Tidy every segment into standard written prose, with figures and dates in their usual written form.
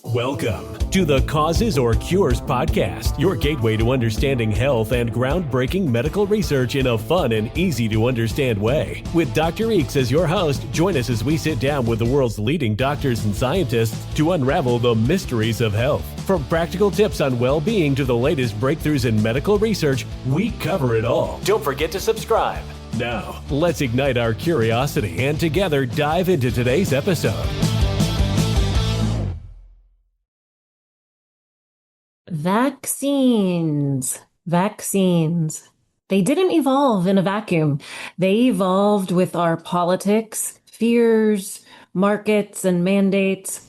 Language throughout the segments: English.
Welcome to the Causes or Cures podcast, your gateway to understanding health and groundbreaking medical research in a fun and easy to understand way. With Dr. Eeks as your host, join us as we sit down with the world's leading doctors and scientists to unravel the mysteries of health. From practical tips on well-being to the latest breakthroughs in medical research, we cover it all. Don't forget to subscribe. Now, let's ignite our curiosity and together dive into today's episode. Vaccines. They didn't evolve in a vacuum. They evolved with our politics, fears, markets, and mandates.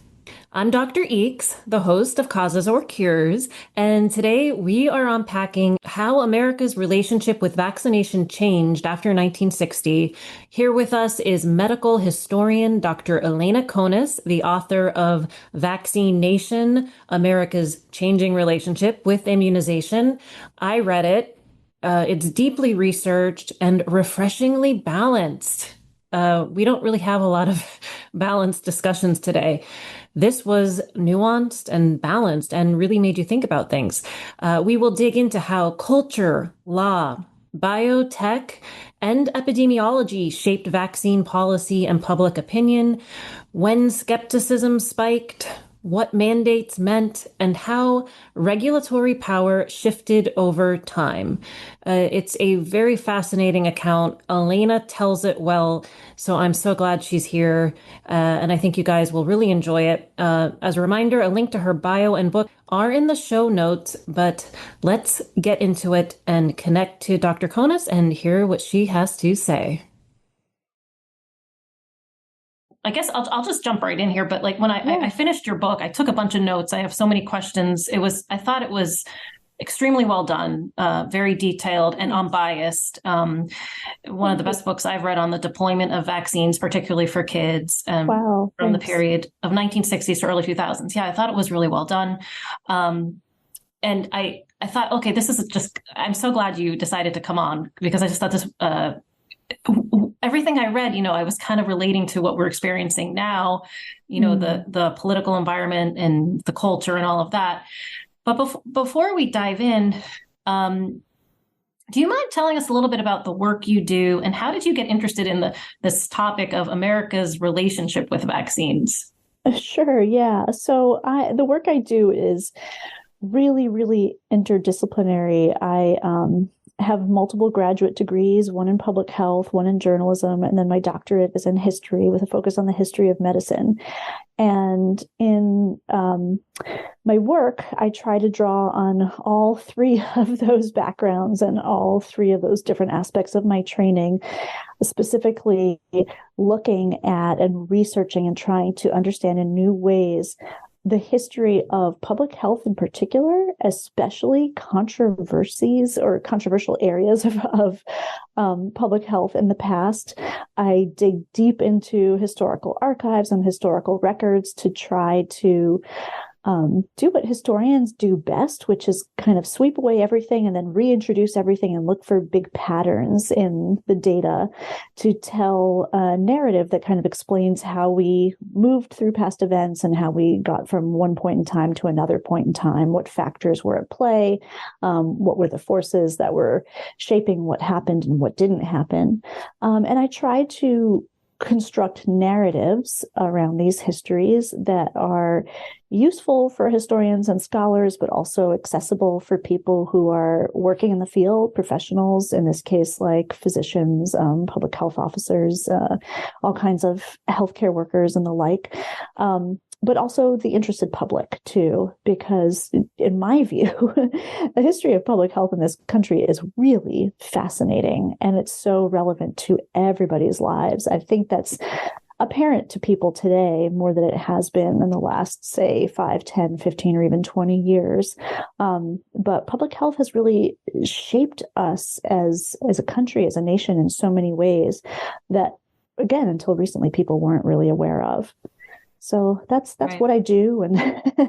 I'm Dr. Eeks, the host of Causes or Cures, and today we are unpacking how America's relationship with vaccination changed after 1960. Here with us is medical historian Dr. Elena Conis, the author of Vaccine Nation, America's Changing Relationship with Immunization. I read it. It's deeply researched and refreshingly balanced. We don't really have a lot of balanced discussions today. This was nuanced and balanced and really made you think about things. We will dig into how culture, law, biotech, and epidemiology shaped vaccine policy and public opinion, when skepticism spiked, what mandates meant, and how regulatory power shifted over time. It's a very fascinating account. Elena tells it well, so I'm so glad she's here, and I think you guys will really enjoy it. As a reminder, a link to her bio and book are in the show notes, but let's get into it and connect to Dr. Conis and hear what she has to say. I guess I'll just jump right in here. But like when I finished your book, I took a bunch of notes. I have so many questions. I thought it was extremely well done, very detailed and unbiased. One of the best books I've read on the deployment of vaccines, particularly for kids, from the period of 1960s to early 2000s. Yeah, I thought it was really well done. And I thought, okay, this is just, I'm so glad you decided to come on, because I just thought this, everything I read, I was kind of relating to what we're experiencing now, the political environment and the culture and all of that. But before we dive in, do you mind telling us a little bit about the work you do and how did you get interested in this topic of America's relationship with vaccines? Sure. Yeah. So the work I do is really, really interdisciplinary. I have multiple graduate degrees, one in public health, one in journalism, and then my doctorate is in history with a focus on the history of medicine. And in my work, I try to draw on all three of those backgrounds and all three of those different aspects of my training, specifically looking at and researching and trying to understand in new ways the history of public health in particular, especially controversies or controversial areas of public health in the past. I dig deep into historical archives and historical records to try to do what historians do best, which is kind of sweep away everything and then reintroduce everything and look for big patterns in the data to tell a narrative that kind of explains how we moved through past events and how we got from one point in time to another point in time, what factors were at play, what were the forces that were shaping what happened and what didn't happen. And I try to construct narratives around these histories that are useful for historians and scholars, but also accessible for people who are working in the field, professionals, in this case, like physicians, public health officers, all kinds of healthcare workers and the like. But also the interested public too, because in my view, the history of public health in this country is really fascinating and it's so relevant to everybody's lives. I think that's apparent to people today more than it has been in the last, say, 5, 10, 15, or even 20 years. But public health has really shaped us as a country, as a nation in so many ways that, again, until recently, people weren't really aware of. So that's right. What I do, and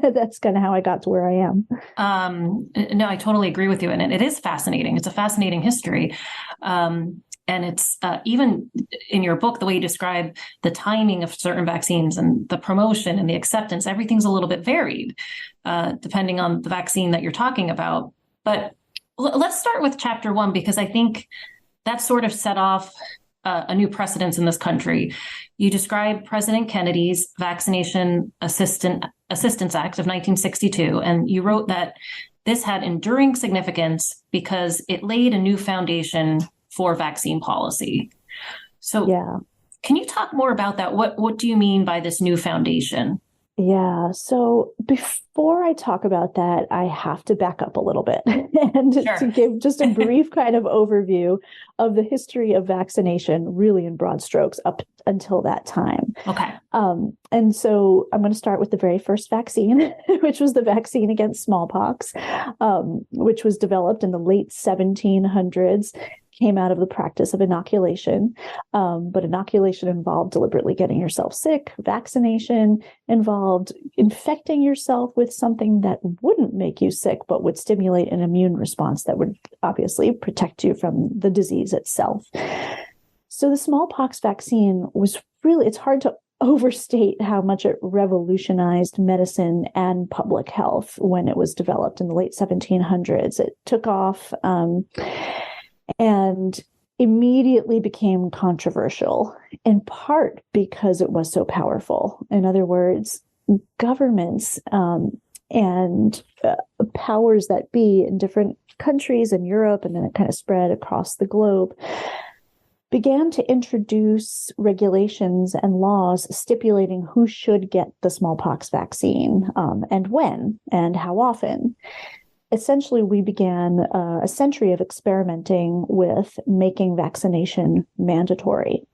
that's kind of how I got to where I am. No, I totally agree with you, and it is fascinating. It's a fascinating history. And it's even in your book, the way you describe the timing of certain vaccines and the promotion and the acceptance, everything's a little bit varied depending on the vaccine that you're talking about. But let's start with chapter 1, because I think that sort of set off a new precedence in this country. You describe President Kennedy's Vaccination Assistance Act of 1962, and you wrote that this had enduring significance because it laid a new foundation for vaccine policy. So Can you talk more about that? What do you mean by this new foundation? Yeah. So before I talk about that, I have to back up a little bit and to give just a brief kind of overview of the history of vaccination, really in broad strokes up until that time. Okay. And so I'm going to start with the very first vaccine, which was the vaccine against smallpox, which was developed in the late 1700s. Came out of the practice of inoculation, but inoculation involved deliberately getting yourself sick. Vaccination involved infecting yourself with something that wouldn't make you sick, but would stimulate an immune response that would obviously protect you from the disease itself. So the smallpox vaccine was really, it's hard to overstate how much it revolutionized medicine and public health when it was developed in the late 1700s. It took off and immediately became controversial, in part because it was so powerful. In other words, governments and powers that be in different countries in Europe, and then it kind of spread across the globe, began to introduce regulations and laws stipulating who should get the smallpox vaccine and when and how often. Essentially, we began a century of experimenting with making vaccination mandatory.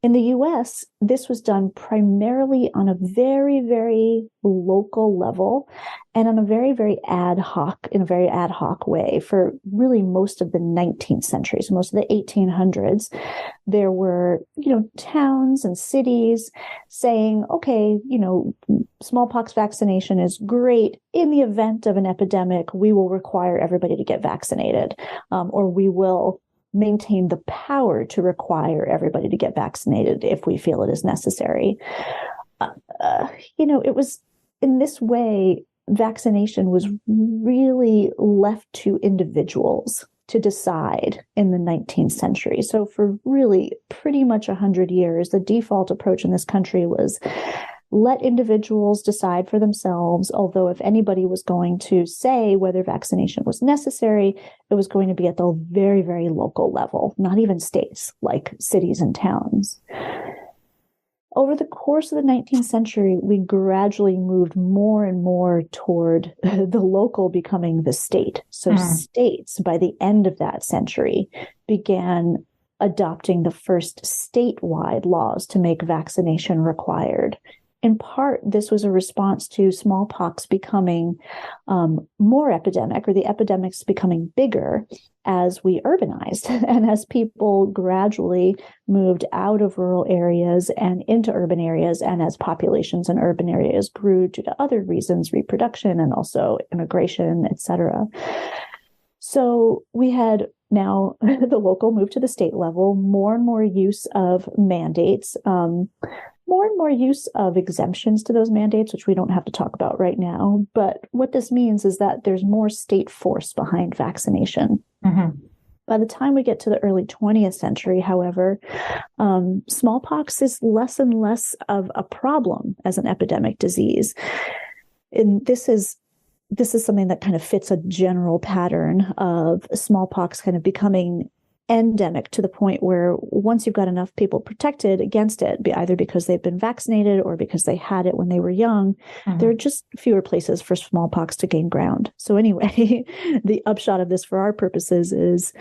In the US, this was done primarily on a very, very local level and on a very, very ad hoc way for really most of the 19th century. So most of the 1800s, there were, towns and cities saying, okay, smallpox vaccination is great. In the event of an epidemic, we will require everybody to get vaccinated, or we will maintain the power to require everybody to get vaccinated if we feel it is necessary. It was in this way, vaccination was really left to individuals to decide in the 19th century. So for really pretty much 100 years, the default approach in this country was let individuals decide for themselves, although if anybody was going to say whether vaccination was necessary, it was going to be at the very, very local level, not even states, like cities and towns. Over the course of the 19th century, we gradually moved more and more toward the local becoming the state. So states, by the end of that century, began adopting the first statewide laws to make vaccination required. In part, this was a response to smallpox becoming more epidemic, or the epidemics becoming bigger as we urbanized and as people gradually moved out of rural areas and into urban areas, and as populations in urban areas grew due to other reasons, reproduction and also immigration, etc. So we had now the local moved to the state level, more and more use of mandates, more and more use of exemptions to those mandates, which we don't have to talk about right now. But what this means is that there's more state force behind vaccination. Mm-hmm. By the time we get to the early 20th century, however, smallpox is less and less of a problem as an epidemic disease. And this is something that kind of fits a general pattern of smallpox kind of becoming endemic to the point where once you've got enough people protected against it, either because they've been vaccinated or because they had it when they were young, there are just fewer places for smallpox to gain ground. So anyway, the upshot of this for our purposes is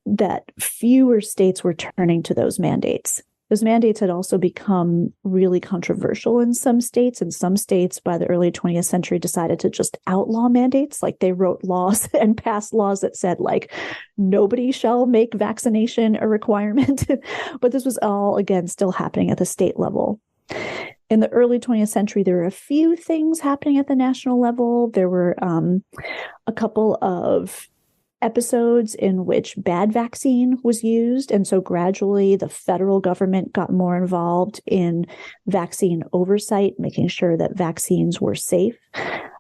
that fewer states were turning to those mandates. Those mandates had also become really controversial in some states, and some states by the early 20th century decided to just outlaw mandates. Like they wrote laws and passed laws that said like, nobody shall make vaccination a requirement. But this was all, again, still happening at the state level. In the early 20th century, there were a few things happening at the national level. There were a couple of episodes in which bad vaccine was used. And so gradually the federal government got more involved in vaccine oversight, making sure that vaccines were safe.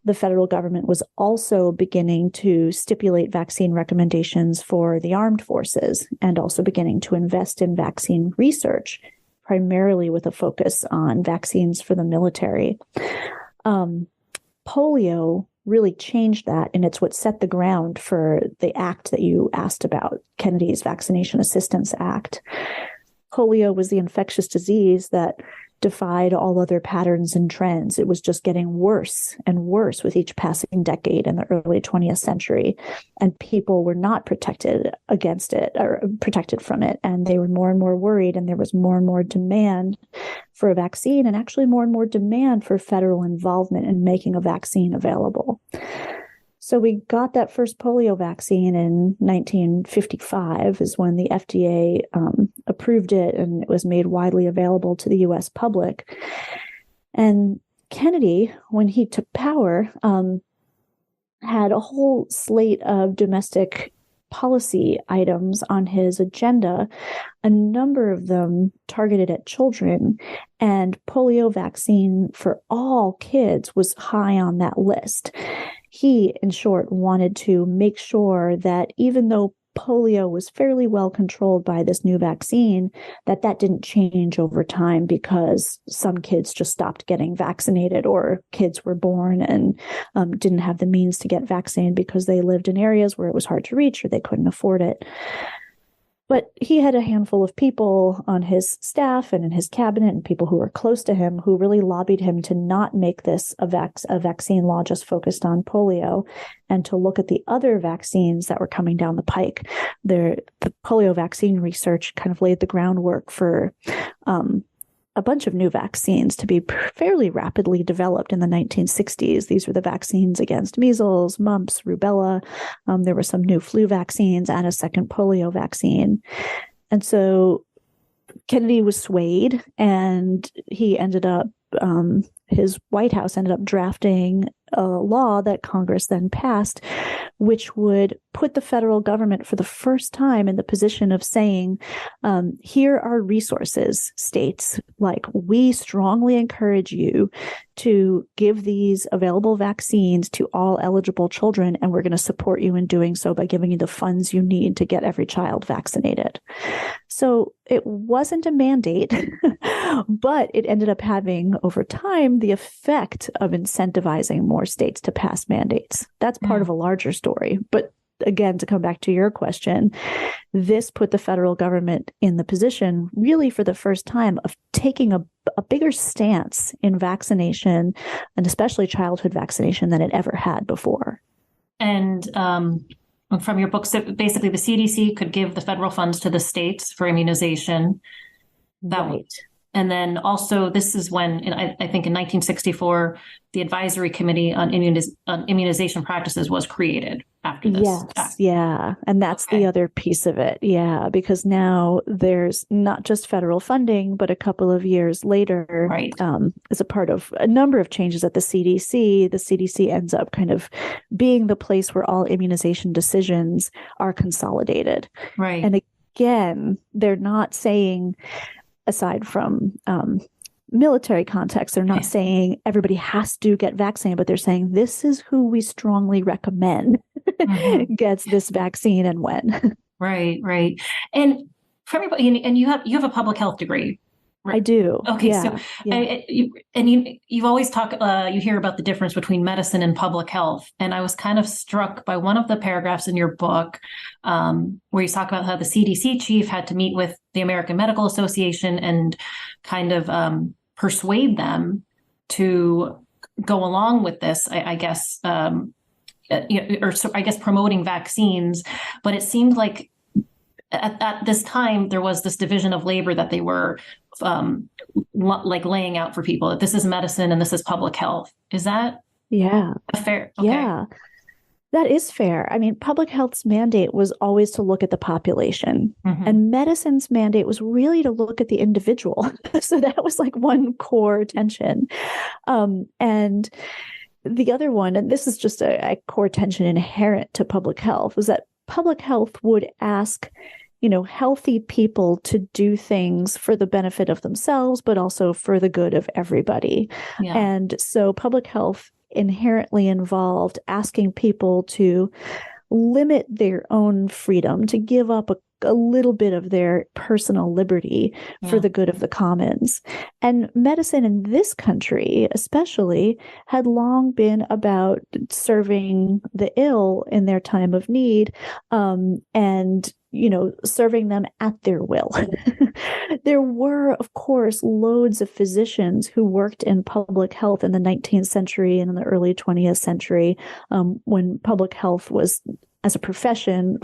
The federal government was also beginning to stipulate vaccine recommendations for the armed forces and also beginning to invest in vaccine research, primarily with a focus on vaccines for the military. Polio really changed that, and it's what set the ground for the act that you asked about, Kennedy's Vaccination Assistance Act. Polio was the infectious disease that defied all other patterns and trends. It was just getting worse and worse with each passing decade in the early 20th century. And people were not protected against it or protected from it. And they were more and more worried. And there was more and more demand for a vaccine, and actually more and more demand for federal involvement in making a vaccine available. So we got that first polio vaccine in 1955 is when the FDA approved it, and it was made widely available to the U.S. public. And Kennedy, when he took power, had a whole slate of domestic policy items on his agenda, a number of them targeted at children, and polio vaccine for all kids was high on that list. He, in short, wanted to make sure that even though polio was fairly well controlled by this new vaccine, that didn't change over time because some kids just stopped getting vaccinated, or kids were born and didn't have the means to get vaccinated because they lived in areas where it was hard to reach or they couldn't afford it. But he had a handful of people on his staff and in his cabinet and people who were close to him who really lobbied him to not make this a vaccine law just focused on polio, and to look at the other vaccines that were coming down the pike. The polio vaccine research kind of laid the groundwork for a bunch of new vaccines to be fairly rapidly developed in the 1960s. These were the vaccines against measles, mumps, rubella. There were some new flu vaccines and a second polio vaccine. And so Kennedy was swayed, and he ended up, his White House ended up drafting a law that Congress then passed, which would put the federal government for the first time in the position of saying, here are resources, states, like we strongly encourage you to give these available vaccines to all eligible children, and we're going to support you in doing so by giving you the funds you need to get every child vaccinated. So it wasn't a mandate, but it ended up having over time the effect of incentivizing more states to pass mandates. That's part of a larger story. But again, to come back to your question, this put the federal government in the position really for the first time of taking a bigger stance in vaccination, and especially childhood vaccination, than it ever had before. And from your book, so basically the CDC could give the federal funds to the states for immunization. Right. And then also, this is when, I think in 1964, the Advisory Committee on Immunization Practices was created after this. Yes, yeah. And that's the other piece of it. Yeah, because now there's not just federal funding, but a couple of years later, as a part of a number of changes at the CDC ends up kind of being the place where all immunization decisions are consolidated. Right. And again, they're not saying, aside from military context, they're not saying everybody has to get vaccinated, but they're saying this is who we strongly recommend gets this vaccine and when. Right. And for everybody, and you have a public health degree. Right? I do. Okay. Yeah. So, yeah. You've always you hear about the difference between medicine and public health. And I was kind of struck by one of the paragraphs in your book where you talk about how the CDC chief had to meet with the American Medical Association and kind of persuade them to go along with this, I guess, promoting vaccines. But it seemed like at this time, there was this division of labor that they were laying out for people, that this is medicine and this is public health. Is that fair? Okay. Yeah, that is fair. I mean, public health's mandate was always to look at the population, and medicine's mandate was really to look at the individual. So that was like one core tension. And the other one, and this is just a core tension inherent to public health, was that public health would ask, healthy people to do things for the benefit of themselves, but also for the good of everybody. Yeah. And so public health inherently involved asking people to limit their own freedom, to give up a little bit of their personal liberty for the good of the commons. And medicine in this country, especially, had long been about serving the ill in their time of need, and serving them at their will. There were, of course, loads of physicians who worked in public health in the 19th century and in the early 20th century, when public health was, as a profession,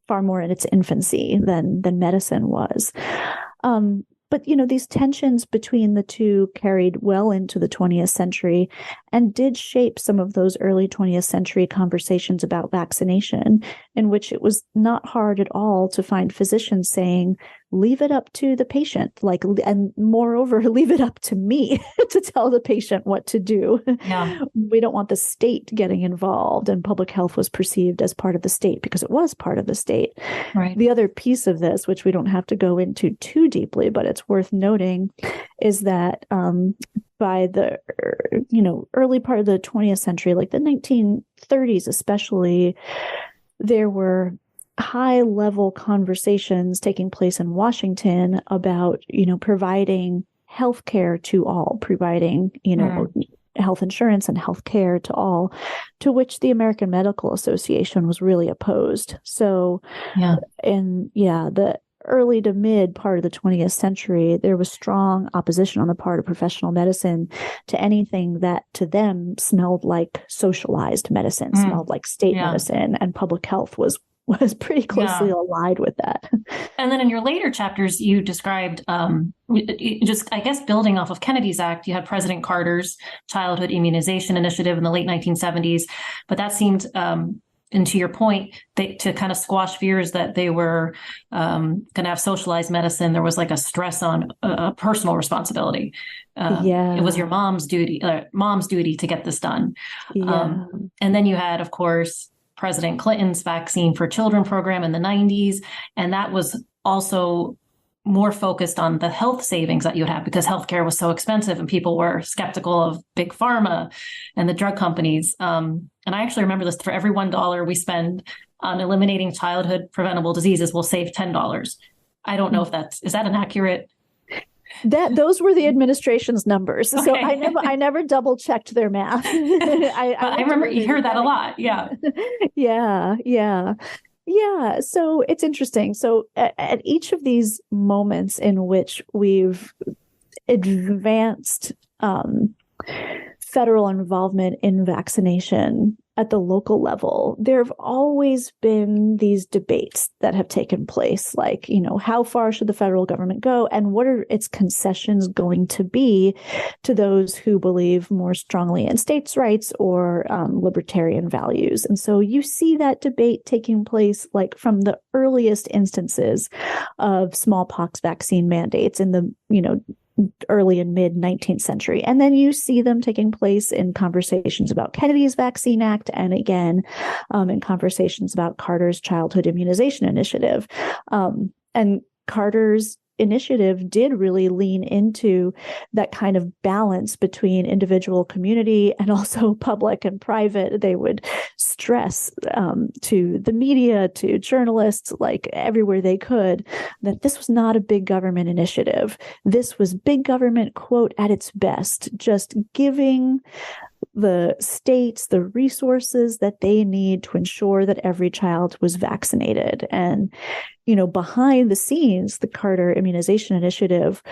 far more in its infancy than medicine was. But, these tensions between the two carried well into the 20th century and did shape some of those early 20th century conversations about vaccination, in which it was not hard at all to find physicians saying, leave it up to the patient, and moreover, leave it up to me to tell the patient what to do. Yeah. We don't want the state getting involved, and public health was perceived as part of the state because it was part of the state. Right. The other piece of this, which we don't have to go into too deeply, but it's worth noting, is that by the early part of the 20th century, like the 1930s especially, there were high-level conversations taking place in Washington about, providing healthcare to all, providing, health insurance and healthcare to all, to which the American Medical Association was really opposed. So, the early to mid part of the 20th century, there was strong opposition on the part of professional medicine to anything that to them smelled like socialized medicine, smelled like state medicine, and public health was pretty closely allied with that. And then in your later chapters, you described just, I guess, building off of Kennedy's Act, you had President Carter's childhood immunization initiative in the late 1970s, but that seemed, and to your point, to kind of squash fears that they were going to have socialized medicine, there was like a stress on personal responsibility. It was your mom's duty to get this done. And then you had, of course, President Clinton's Vaccine for Children program in the 90s. And that was also more focused on the health savings that you would have because healthcare was so expensive and people were skeptical of big pharma and the drug companies. And I actually remember this: for every $1 we spend on eliminating childhood preventable diseases, we'll save $10. I don't know if is that an accurate? Those were the administration's numbers. Okay. So I never double checked their math. I remember you hear that a lot. Yeah. Yeah. So it's interesting. So at each of these moments in which we've advanced federal involvement in vaccination at the local level, there have always been these debates that have taken place, like, how far should the federal government go and what are its concessions going to be to those who believe more strongly in states' rights or libertarian values. And so you see that debate taking place like from the earliest instances of smallpox vaccine mandates in the, early and mid 19th century. And then you see them taking place in conversations about Kennedy's Vaccine Act and again in conversations about Carter's childhood immunization initiative. And Carter's initiative did really lean into that kind of balance between individual community and also public and private. They would stress to the media, to journalists, like everywhere they could, that this was not a big government initiative. This was big government, quote, at its best, just giving the states the resources that they need to ensure that every child was vaccinated. And, behind the scenes, the Carter Immunization Initiative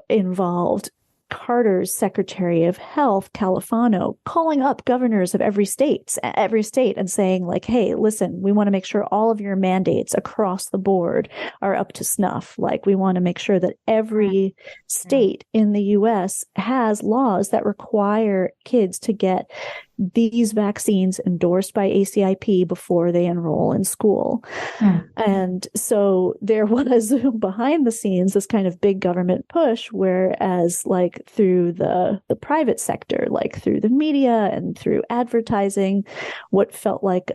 involved Carter's Secretary of Health, Califano, calling up governors of every state and saying like, hey, listen, we want to make sure all of your mandates across the board are up to snuff. Like we want to make sure that every state in the US has laws that require kids to get these vaccines endorsed by ACIP before they enroll in school. And so there was behind the scenes this kind of big government push, whereas like through the private sector, like through the media and through advertising, what felt like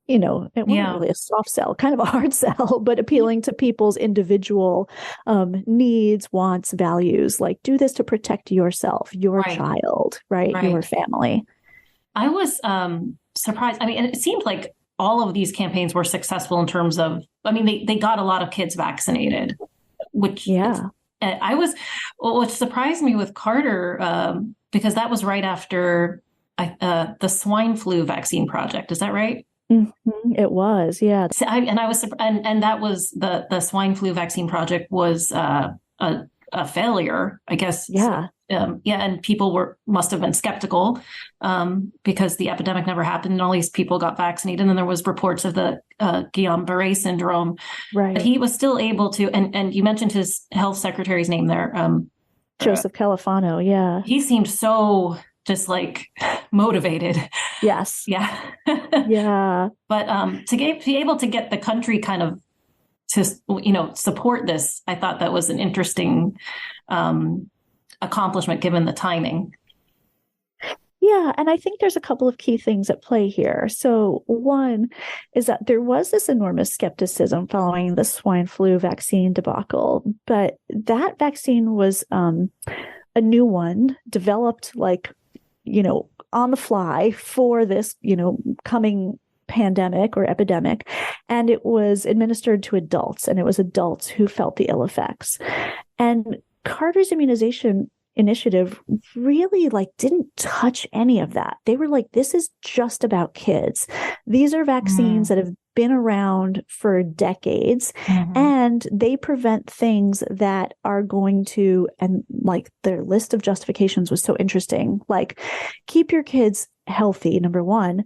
it wasn't really a soft sell, kind of a hard sell, but appealing to people's individual needs, wants, values, like do this to protect yourself, your child, right? Your family. I was surprised. I mean, it seemed like all of these campaigns were successful in terms of, I mean, they got a lot of kids vaccinated, which what surprised me with Carter, because that was right after the swine flu vaccine project. Is that right? Mm-hmm. It was, yeah. And I was, and that was the swine flu vaccine project was a failure, I guess. Yeah. And people must have been skeptical because the epidemic never happened and all these people got vaccinated. And then there was reports of the Guillain-Barré syndrome. Right. But he was still able to, and you mentioned his health secretary's name there. Joseph Califano, yeah. He seemed so just like motivated. Yes. Yeah. Yeah. But to be able to get the country kind of to, support this, I thought that was an interesting accomplishment given the timing. Yeah, and I think there's a couple of key things at play here. So one is that there was this enormous skepticism following the swine flu vaccine debacle, but that vaccine was a new one developed on the fly for this, coming pandemic or epidemic, and it was administered to adults, and it was adults who felt the ill effects. And Carter's immunization initiative really didn't touch any of that. They were like, this is just about kids. These are vaccines that have been around for decades, and they prevent things that are going to, and their list of justifications was so interesting, keep your kids healthy, number one,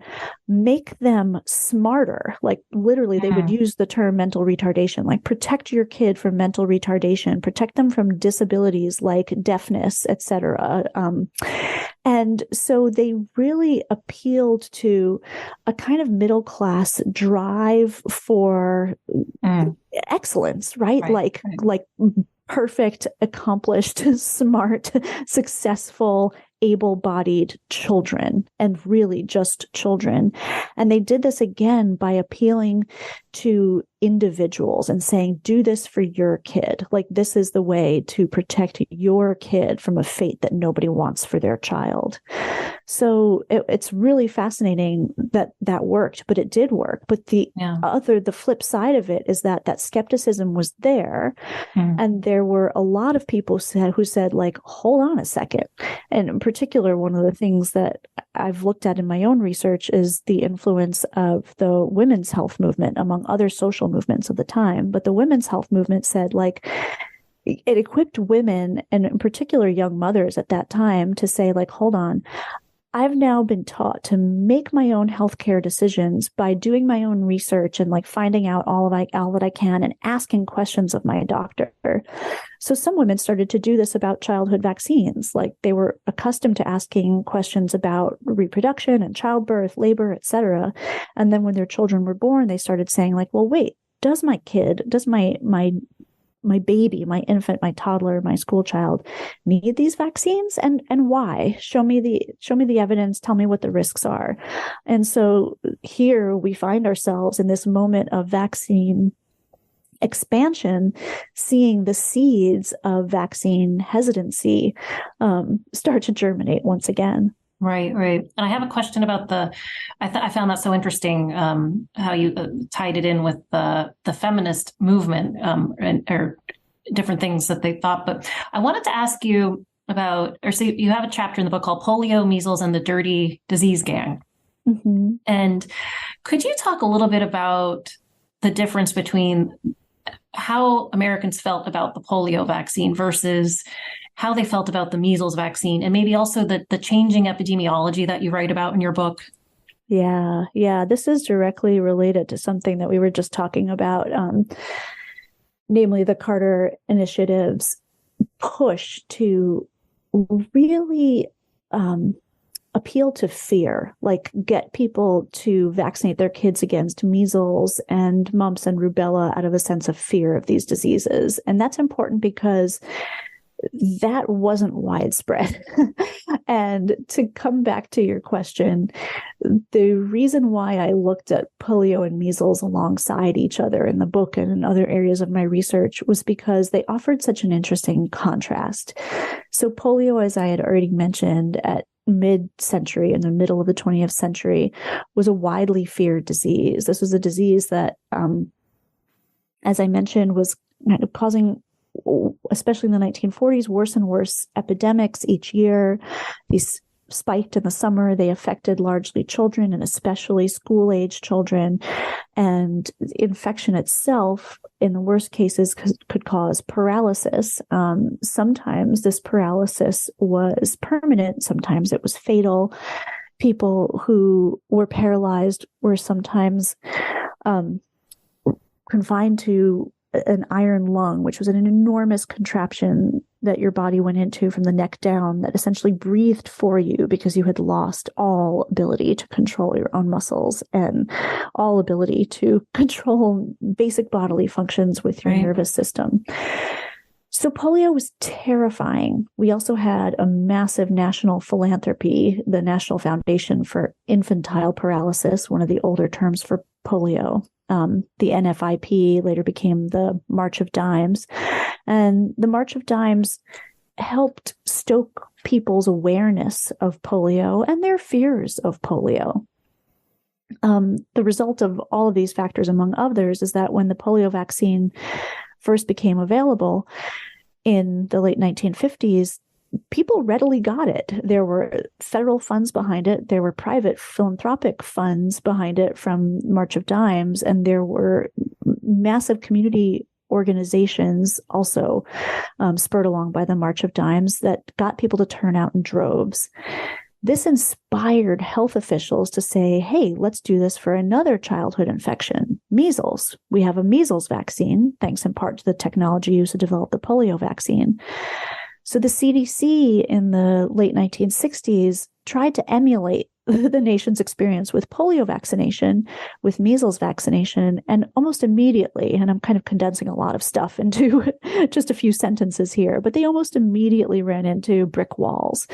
make them smarter. Literally, they would use the term mental retardation, protect your kid from mental retardation, protect them from disabilities like deafness, etc. And so they really appealed to a kind of middle class drive for excellence, right? Like perfect, accomplished, smart, successful, able-bodied children, and really just children. And they did this again by appealing to individuals and saying, do this for your kid. This is the way to protect your kid from a fate that nobody wants for their child. So it's really fascinating that worked, but it did work. But the flip side of it is that skepticism was there. And there were a lot of people who said, hold on a second. And in particular, one of the things that I've looked at in my own research is the influence of the women's health movement among other social movements of the time. But the women's health movement said, it equipped women, and in particular young mothers at that time, to say, hold on, I've now been taught to make my own healthcare decisions by doing my own research and finding out all that I can and asking questions of my doctor. So some women started to do this about childhood vaccines. They were accustomed to asking questions about reproduction and childbirth, labor, etc. And then when their children were born, they started saying well, wait, does my baby, my infant, my toddler, my school child need these vaccines, and why? Show me the evidence. Tell me what the risks are. And so here we find ourselves in this moment of vaccine expansion, seeing the seeds of vaccine hesitancy start to germinate once again. Right. And I have a question about I found that so interesting, how you tied it in with the feminist movement or different things that they thought. But I wanted to ask you about, so you have a chapter in the book called Polio, Measles, and the Dirty Disease Gang. And could you talk a little bit about the difference between how Americans felt about the polio vaccine versus how they felt about the measles vaccine, and maybe also the changing epidemiology that you write about in your book? Yeah. This is directly related to something that we were just talking about, namely the Carter initiative's push to really appeal to fear, get people to vaccinate their kids against measles and mumps and rubella out of a sense of fear of these diseases. And that's important because that wasn't widespread. And to come back to your question, the reason why I looked at polio and measles alongside each other in the book and in other areas of my research was because they offered such an interesting contrast. So polio, as I had already mentioned, at mid-century, in the middle of the 20th century, was a widely feared disease. This was a disease that, as I mentioned, was kind of causing, especially in the 1940s, worse and worse epidemics each year. These spiked in the summer. They affected largely children and especially school-age children. And infection itself, in the worst cases, could cause paralysis. Sometimes this paralysis was permanent. Sometimes it was fatal. People who were paralyzed were sometimes confined to an iron lung, which was an enormous contraption that your body went into from the neck down that essentially breathed for you because you had lost all ability to control your own muscles and all ability to control basic bodily functions with your nervous system. So polio was terrifying. We also had a massive national philanthropy, the National Foundation for Infantile Paralysis, one of the older terms for polio. The NFIP later became the March of Dimes. And the March of Dimes helped stoke people's awareness of polio and their fears of polio. The result of all of these factors, among others, is that when the polio vaccine first became available in the late 1950s, people readily got it. There were federal funds behind it. There were private philanthropic funds behind it from March of Dimes. And there were massive community organizations also spurred along by the March of Dimes that got people to turn out in droves. This inspired health officials to say, hey, let's do this for another childhood infection, measles. We have a measles vaccine, thanks in part to the technology used to develop the polio vaccine. So the CDC in the late 1960s tried to emulate the nation's experience with polio vaccination, with measles vaccination, and almost immediately, and I'm kind of condensing a lot of stuff into just a few sentences here, but they almost immediately ran into brick walls.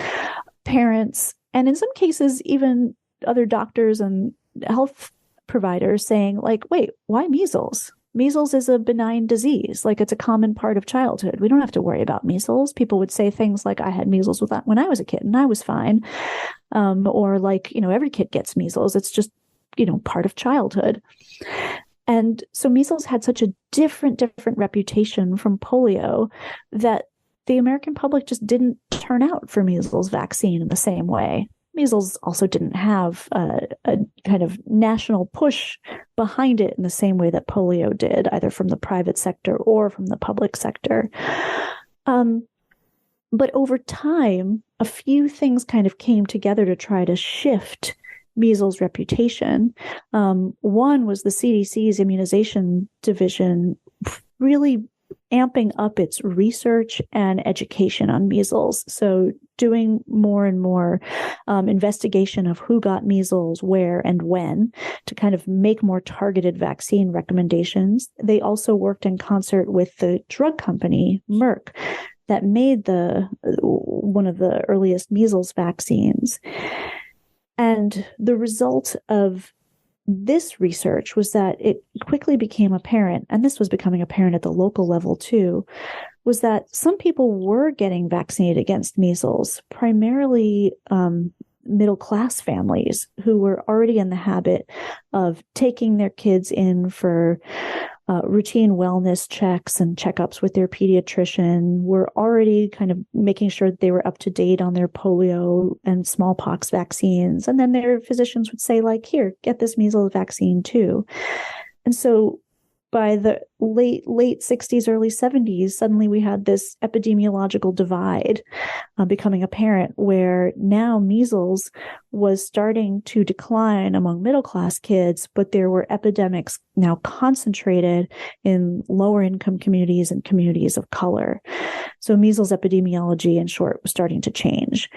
Parents, and in some cases, even other doctors and health providers saying, like, wait, why measles? Measles is a benign disease. Like, it's a common part of childhood. We don't have to worry about measles. People would say things like, I had measles when I was a kid and I was fine. Or like, every kid gets measles. It's just, part of childhood. And so measles had such a different reputation from polio that the American public just didn't turn out for measles vaccine in the same way. Measles also didn't have a kind of national push behind it in the same way that polio did, either from the private sector or from the public sector. But over time, a few things kind of came together to try to shift measles' reputation. One was the CDC's immunization division really amping up its research and education on measles. So doing more and more investigation of who got measles, where, and when to kind of make more targeted vaccine recommendations. They also worked in concert with the drug company, Merck, that made one of the earliest measles vaccines. And the result of this research was that it quickly became apparent, and this was becoming apparent at the local level too, was that some people were getting vaccinated against measles, primarily middle-class families who were already in the habit of taking their kids in for routine wellness checks and checkups with their pediatrician, were already kind of making sure that they were up to date on their polio and smallpox vaccines. And then their physicians would say, like, here, get this measles vaccine too. And so by the late 60s, early 70s, suddenly we had this epidemiological divide becoming apparent, where now measles was starting to decline among middle-class kids, but there were epidemics now concentrated in lower-income communities and communities of color. So measles epidemiology, in short, was starting to change.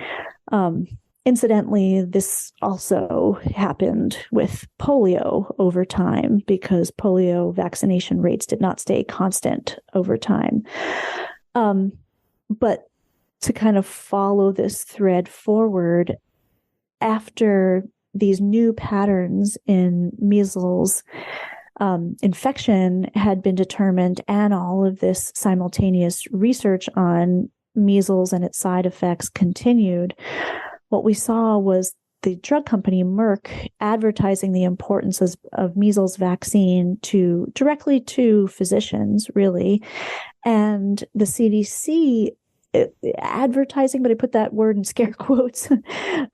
Incidentally, this also happened with polio over time, because polio vaccination rates did not stay constant over time. But to kind of follow this thread forward, after these new patterns in measles infection had been determined, and all of this simultaneous research on measles and its side effects continued, what we saw was the drug company Merck advertising the importance of measles vaccine directly to physicians, really, and the CDC advertising, but I put that word in scare quotes,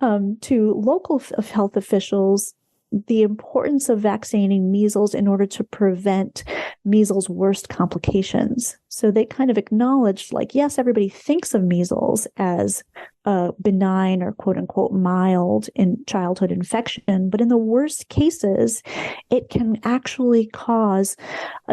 to local health officials the importance of vaccinating measles in order to prevent measles' worst complications. So they kind of acknowledged, like, yes, everybody thinks of measles as a benign or quote unquote mild in childhood infection, but in the worst cases, it can actually cause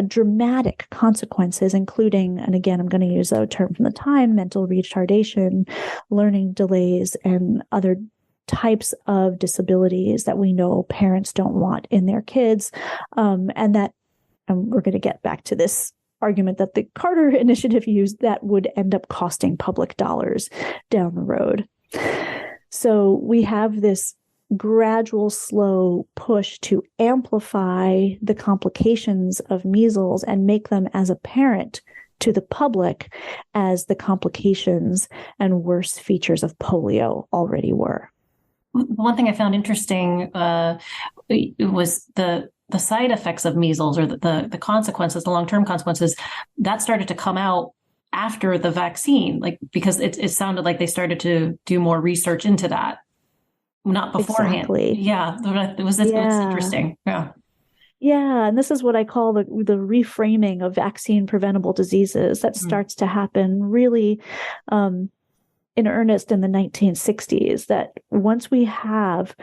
dramatic consequences, including, and again, I'm going to use a term from the time, mental retardation, learning delays, and other types of disabilities that we know parents don't want in their kids. And we're going to get back to this argument that the Carter Initiative used that would end up costing public dollars down the road. So we have this gradual, slow push to amplify the complications of measles and make them as apparent to the public as the complications and worse features of polio already were. One thing I found interesting was the side effects of measles, or the consequences, the long-term consequences, that started to come out after the vaccine, like, because it sounded like they started to do more research into that, not beforehand. Exactly. Yeah, it was interesting. Yeah. Yeah, and this is what I call the reframing of vaccine preventable diseases that starts to happen really in earnest in the 1960s, that once we have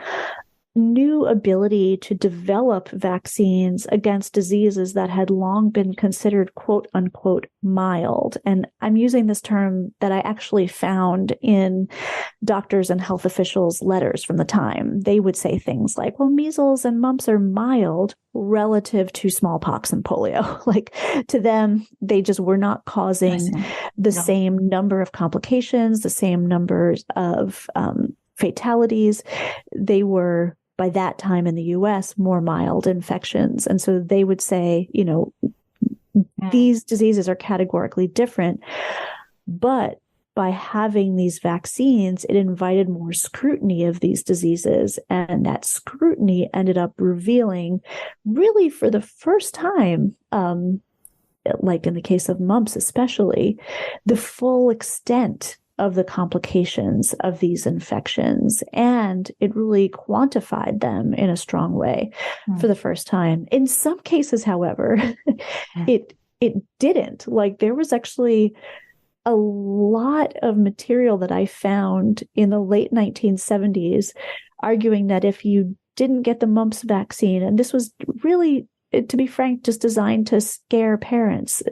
new ability to develop vaccines against diseases that had long been considered quote unquote mild. And I'm using this term that I actually found in doctors and health officials' letters from the time. They would say things like, well, measles and mumps are mild relative to smallpox and polio. Like, to them, they just were not causing the same number of complications, the same numbers of fatalities. They were, by that time in the US, more mild infections. And so they would say, these diseases are categorically different. But by having these vaccines, it invited more scrutiny of these diseases. And that scrutiny ended up revealing, really for the first time, like in the case of mumps especially, the full extent of the complications of these infections. And it really quantified them in a strong way for the first time. In some cases, however, it didn't. Like, there was actually a lot of material that I found in the late 1970s arguing that if you didn't get the mumps vaccine, and this was really, to be frank, just designed to scare parents,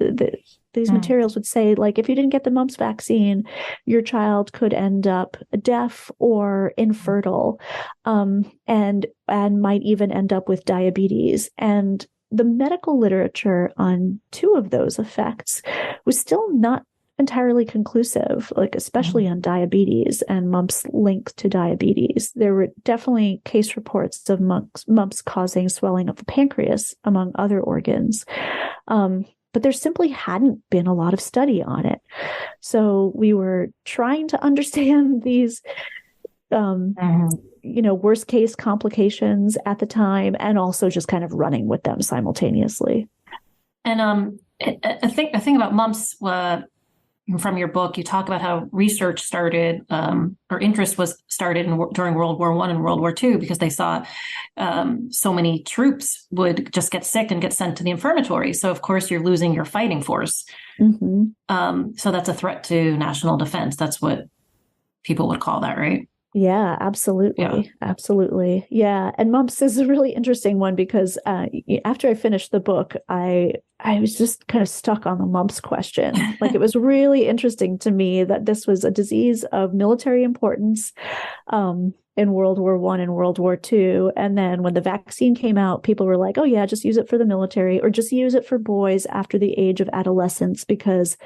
these materials would say, like, if you didn't get the mumps vaccine, your child could end up deaf or infertile, and might even end up with diabetes. And the medical literature on two of those effects was still not entirely conclusive, like especially on diabetes and mumps linked to diabetes. There were definitely case reports of mumps causing swelling of the pancreas, among other organs. But there simply hadn't been a lot of study on it. So we were trying to understand these, worst case complications at the time, and also just kind of running with them simultaneously. And a thing about mumps, from your book, you talk about how research started, or interest was started during World War I and World War II, because they saw so many troops would just get sick and get sent to the infirmary. So, of course, you're losing your fighting force. So that's a threat to national defense. That's what people would call that, right? Yeah, absolutely. Yeah. Absolutely. Yeah. And mumps is a really interesting one because after I finished the book, I was just kind of stuck on the mumps question. Like, it was really interesting to me that this was a disease of military importance in World War I and World War II. And then when the vaccine came out, people were like, oh, yeah, just use it for the military, or just use it for boys after the age of adolescence, because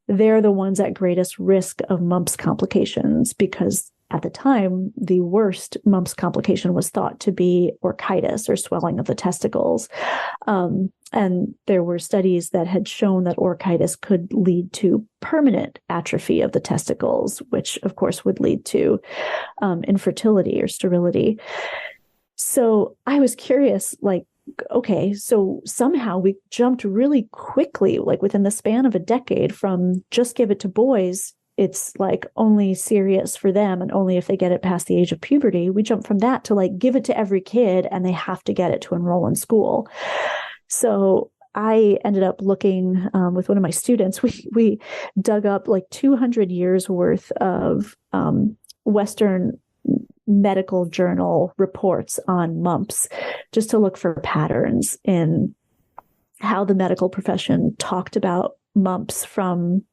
they're the ones at greatest risk of mumps complications, because at the time, the worst mumps complication was thought to be orchitis, or swelling of the testicles. And there were studies that had shown that orchitis could lead to permanent atrophy of the testicles, which of course would lead to infertility or sterility. So I was curious, like, okay, so somehow we jumped really quickly, like within the span of a decade, from just give it to boys, it's like only serious for them and only if they get it past the age of puberty. We jump from that to like give it to every kid and they have to get it to enroll in school. So I ended up looking with one of my students. We dug up like 200 years worth of Western medical journal reports on mumps, just to look for patterns in how the medical profession talked about mumps from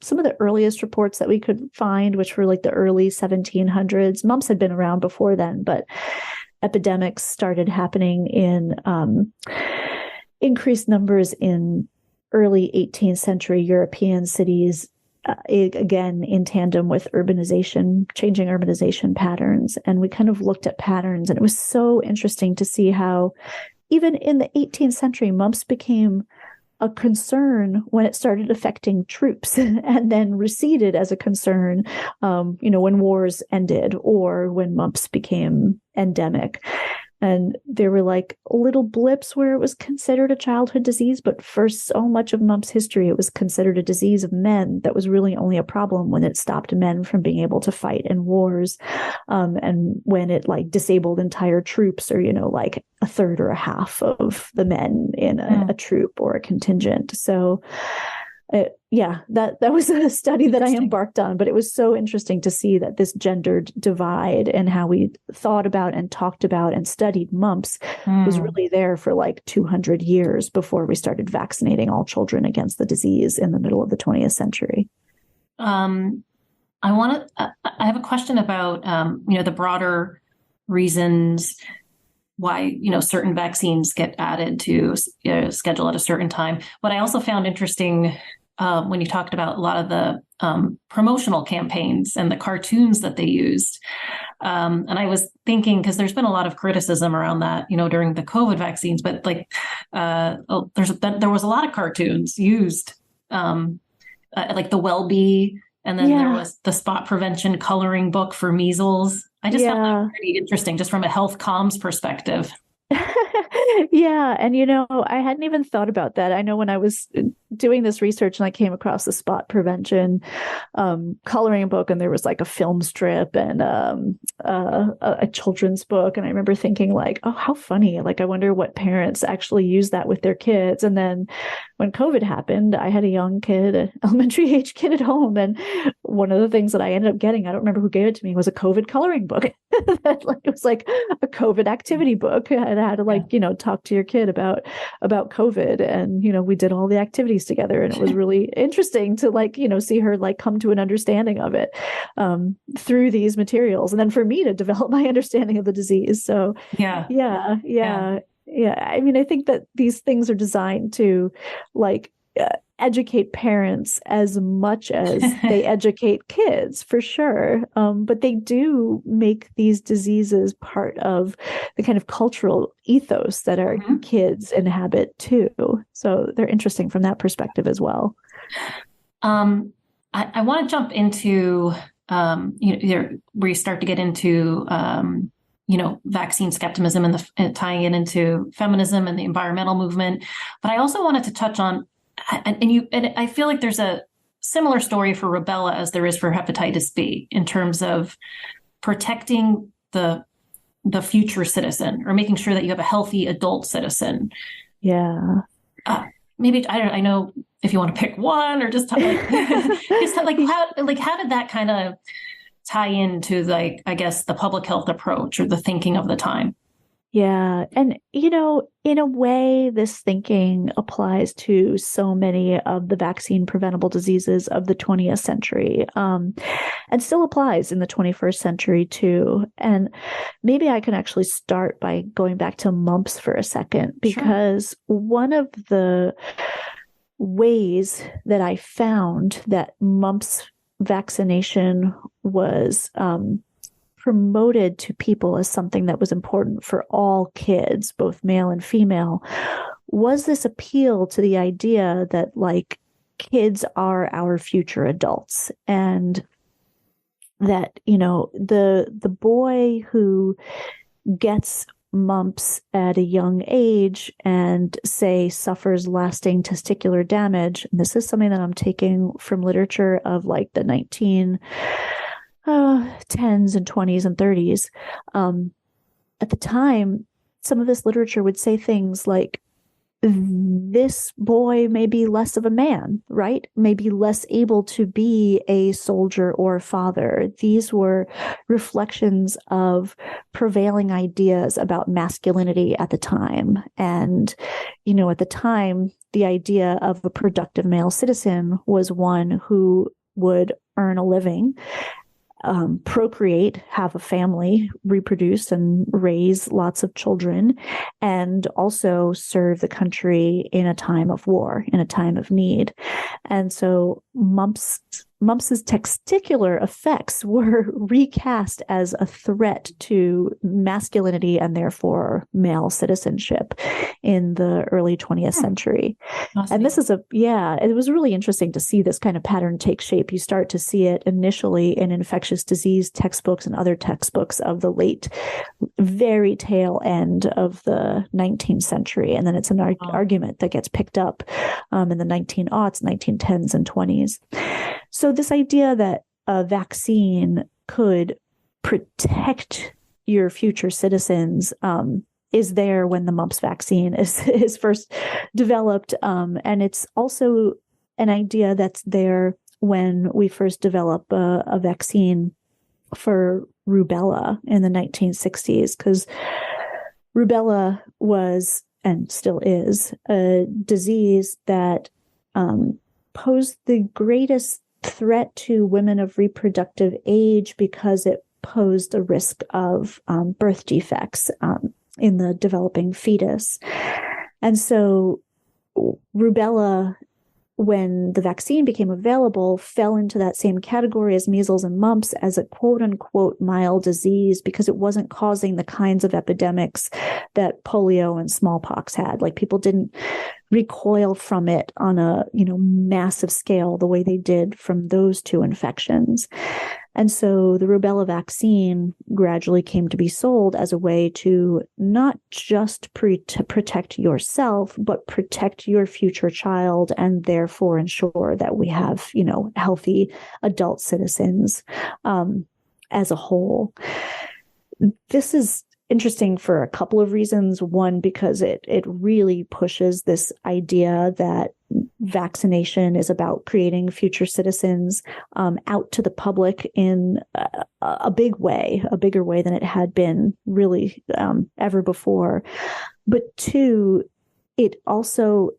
some of the earliest reports that we could find, which were like the early 1700s. Mumps had been around before then, but epidemics started happening in increased numbers in early 18th century European cities, again, in tandem with urbanization, changing urbanization patterns. And we kind of looked at patterns, and it was so interesting to see how even in the 18th century, mumps became a concern when it started affecting troops, and then receded as a concern, when wars ended or when mumps became endemic. And there were like little blips where it was considered a childhood disease, but for so much of mumps history, it was considered a disease of men that was really only a problem when it stopped men from being able to fight in wars, and when it like disabled entire troops, or like a third or a half of the men in a troop or a contingent. So that was a study that I embarked on, but it was so interesting to see that this gendered divide and how we thought about and talked about and studied mumps was really there for like 200 years before we started vaccinating all children against the disease in the middle of the 20th century. I have a question about, the broader reasons why, certain vaccines get added to schedule at a certain time. What I also found interesting when you talked about a lot of the promotional campaigns and the cartoons that they used. And I was thinking, because there's been a lot of criticism around that, during the COVID vaccines, but like there was a lot of cartoons used, like the Wellbe, and then there was the spot prevention coloring book for measles. I just found that pretty interesting, just from a health comms perspective. Yeah. And, I hadn't even thought about that. I know when I was doing this research and I came across the spot prevention coloring book, and there was like a film strip and a children's book. And I remember thinking like, oh, how funny. Like, I wonder what parents actually use that with their kids. And then when COVID happened, I had a young kid, an elementary age kid at home. And one of the things that I ended up getting, I don't remember who gave it to me, was a COVID coloring book. It was like a COVID activity book. And I had to talk to your kid about COVID. And, we did all the activities together. And it was really interesting to see her come to an understanding of it through these materials. And then for me to develop my understanding of the disease. So yeah. I mean, I think that these things are designed to educate parents as much as they educate kids, for sure. But they do make these diseases part of the kind of cultural ethos that our kids inhabit too. So they're interesting from that perspective as well. I want to jump into, where you start to get into, vaccine skepticism and tying it into feminism and the environmental movement. But I also wanted to touch on, and I feel like there's a similar story for rubella as there is for hepatitis B in terms of protecting the future citizen, or making sure that you have a healthy adult citizen. Yeah. Maybe I know if you want to pick one, or just how did that kind of tie into I guess the public health approach or the thinking of the time? Yeah. And, in a way, this thinking applies to so many of the vaccine preventable diseases of the 20th century, and still applies in the 21st century too. And maybe I can actually start by going back to mumps for a second, because one of the ways that I found that mumps vaccination was promoted to people as something that was important for all kids, both male and female, was this appeal to the idea that like kids are our future adults, and that, you know, the boy who gets mumps at a young age and say suffers lasting testicular damage. And this is something that I'm taking from literature of like the 1910s and 20s and 30s. At the time, some of this literature would say things like, this boy may be less of a man, right? May be less able to be a soldier or a father. These were reflections of prevailing ideas about masculinity at the time. And, you know, at the time, the idea of a productive male citizen was one who would earn a living, procreate, have a family, reproduce and raise lots of children, and also serve the country in a time of war, in a time of need. And so mumps' testicular effects were recast as a threat to masculinity and therefore male citizenship in the early 20th century. Awesome. And this is it was really interesting to see this kind of pattern take shape. You start to see it initially in infectious disease textbooks and other textbooks of the very tail end of the 19th century. And then it's an argument that gets picked up in the 1900s, 1910s, and 20s. So this idea that a vaccine could protect your future citizens is there when the mumps vaccine is first developed. And it's also an idea that's there when we first develop a vaccine for rubella in the 1960s, because rubella was, and still is, a disease that posed the greatest threat to women of reproductive age because it posed a risk of birth defects in the developing fetus. And so rubella, when the vaccine became available, fell into that same category as measles and mumps as a quote unquote mild disease because it wasn't causing the kinds of epidemics that polio and smallpox had. Like, people didn't recoil from it on a, massive scale the way they did from those two infections. And so the rubella vaccine gradually came to be sold as a way to not just to protect yourself, but protect your future child, and therefore ensure that we have, healthy adult citizens as a whole. This is interesting for a couple of reasons. One, because it really pushes this idea that vaccination is about creating future citizens out to the public in a big way, a bigger way than it had been really ever before. But two, it also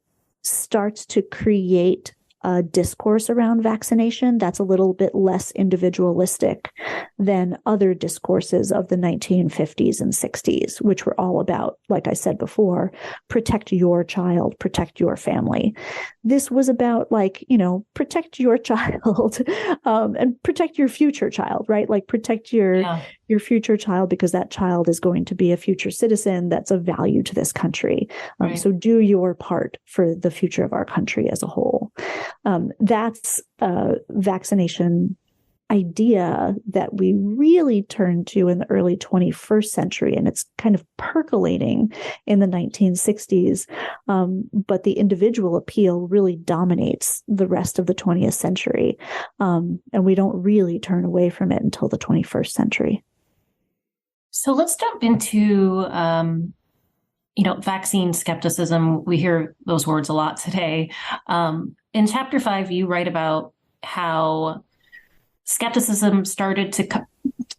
starts to create a discourse around vaccination that's a little bit less individualistic than other discourses of the 1950s and 60s, which were all about, like I said before, protect your child, protect your family. This was about protect your child and protect your future child, right? Like, protect your future child, because that child is going to be a future citizen that's of value to this country. Right. So do your part for the future of our country as a whole. That's a vaccination idea that we really turned to in the early 21st century, and it's kind of percolating in the 1960s. But the individual appeal really dominates the rest of the 20th century, and we don't really turn away from it until the 21st century. So let's jump into vaccine skepticism. We hear those words a lot today. In chapter 5, you write about how skepticism started to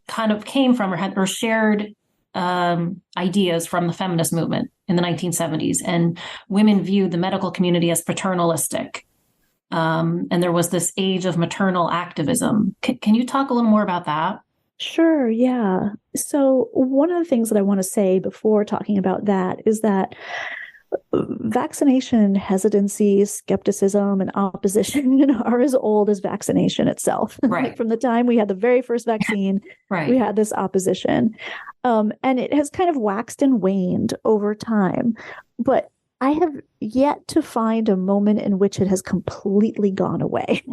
kind of came from or shared ideas from the feminist movement in the 1970s. And women viewed the medical community as paternalistic. And there was this age of maternal activism. Can you talk a little more about that? Sure, yeah. So one of the things that I want to say before talking about that is that vaccination hesitancy, skepticism, and opposition are as old as vaccination itself. Right. Like from the time we had the very first vaccine, right. we had this opposition. And it has kind of waxed and waned over time. But I have yet to find a moment in which it has completely gone away.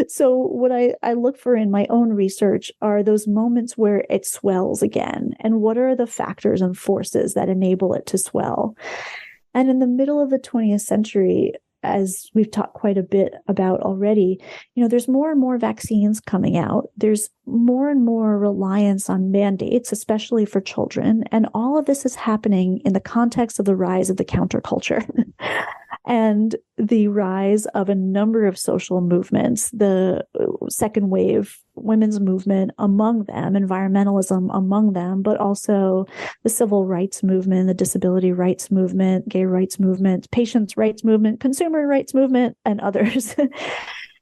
So what I look for in my own research are those moments where it swells again. And what are the factors and forces that enable it to swell? And in the middle of the 20th century, as we've talked quite a bit about already, there's more and more vaccines coming out. There's more and more reliance on mandates, especially for children. And all of this is happening in the context of the rise of the counterculture and the rise of a number of social movements, the second wave women's movement among them, environmentalism among them, but also the civil rights movement, the disability rights movement, gay rights movement, patients' rights movement, consumer rights movement, and others.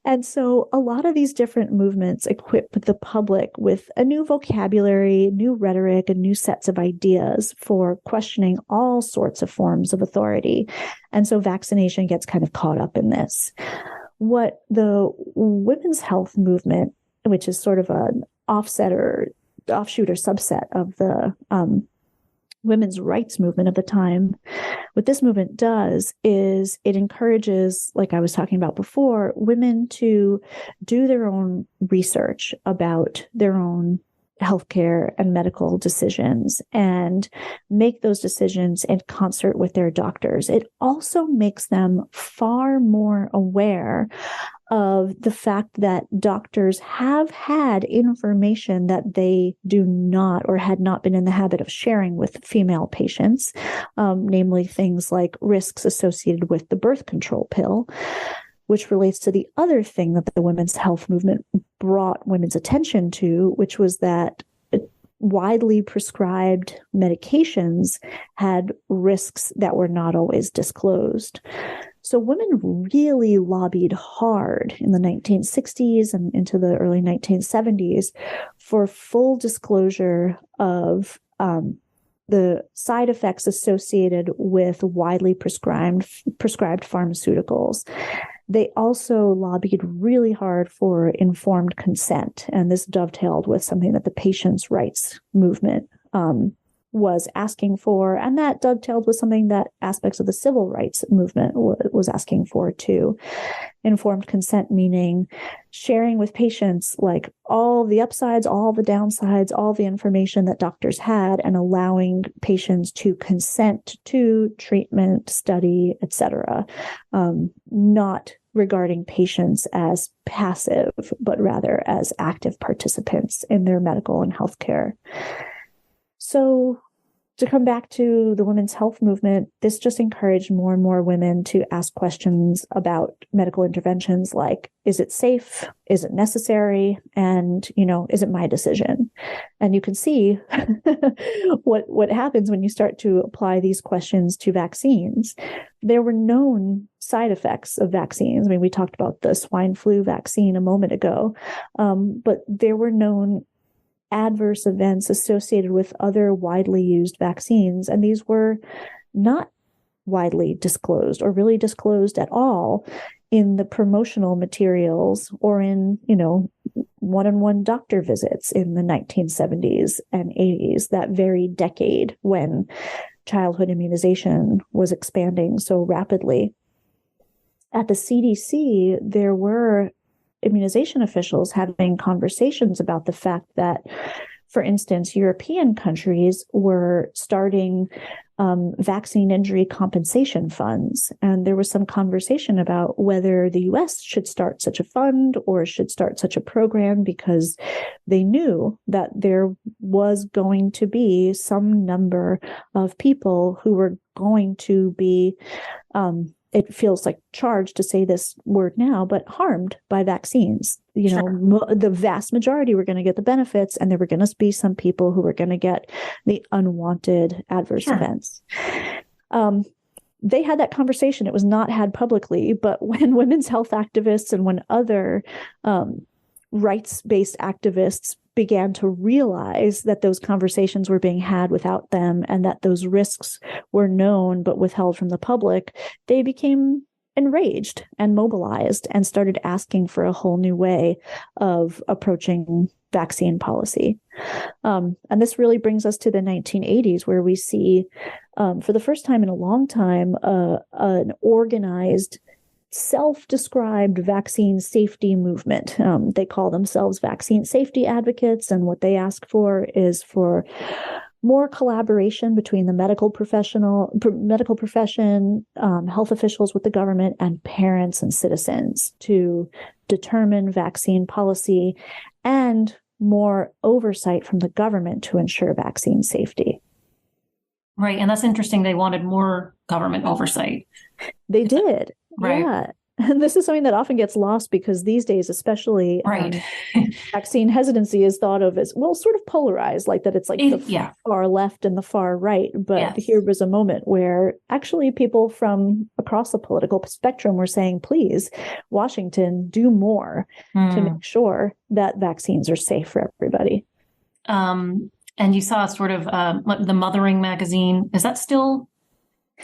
And so a lot of these different movements equip the public with a new vocabulary, new rhetoric, and new sets of ideas for questioning all sorts of forms of authority. And so vaccination gets kind of caught up in this. What the women's health movement, which is sort of an offshoot or subset of the women's rights movement of the time, what this movement does is it encourages, like I was talking about before, women to do their own research about their own healthcare and medical decisions and make those decisions in concert with their doctors. It also makes them far more aware of the fact that doctors have had information that they do not or had not been in the habit of sharing with female patients, namely things like risks associated with the birth control pill, which relates to the other thing that the women's health movement brought women's attention to, which was that widely prescribed medications had risks that were not always disclosed. So women really lobbied hard in the 1960s and into the early 1970s for full disclosure of the side effects associated with widely prescribed pharmaceuticals. They also lobbied really hard for informed consent, and this dovetailed with something that the patients' rights movement was asking for, and that dovetailed with something that aspects of the civil rights movement was asking for too. Informed consent meaning sharing with patients like all the upsides, all the downsides, all the information that doctors had, and allowing patients to consent to treatment, study, etc. Not regarding patients as passive, but rather as active participants in their medical and healthcare. So to come back to the women's health movement, this just encouraged more and more women to ask questions about medical interventions like, is it safe? Is it necessary? And, is it my decision? And you can see what happens when you start to apply these questions to vaccines. There were known side effects of vaccines. I mean, we talked about the swine flu vaccine a moment ago, but there were known adverse events associated with other widely used vaccines. And these were not widely disclosed or really disclosed at all in the promotional materials or in, one-on-one doctor visits in the 1970s and 80s, that very decade when childhood immunization was expanding so rapidly. At the CDC, there were immunization officials having conversations about the fact that, for instance, European countries were starting vaccine injury compensation funds. And there was some conversation about whether the US should start such a fund or should start such a program, because they knew that there was going to be some number of people who were going to be it feels like charged to say this word now, but harmed by vaccines. The vast majority were going to get the benefits, and there were going to be some people who were going to get the unwanted adverse events. They had that conversation. It was not had publicly, but when women's health activists and when other rights-based activists began to realize that those conversations were being had without them and that those risks were known but withheld from the public, they became enraged and mobilized and started asking for a whole new way of approaching vaccine policy. And this really brings us to the 1980s, where we see, for the first time in a long time, an organized, self-described vaccine safety movement. They call themselves vaccine safety advocates, and what they ask for is for more collaboration between the medical profession, health officials with the government, and parents and citizens to determine vaccine policy, and more oversight from the government to ensure vaccine safety. Right. And that's interesting. They wanted more government oversight. They did. Right. Yeah. And this is something that often gets lost because these days, especially, right. Vaccine hesitancy is thought of as, well, sort of polarized, like that it's like the far left and the far right. But here was a moment where actually people from across the political spectrum were saying, please, Washington, do more to make sure that vaccines are safe for everybody. And you saw sort of the Mothering magazine. Is that still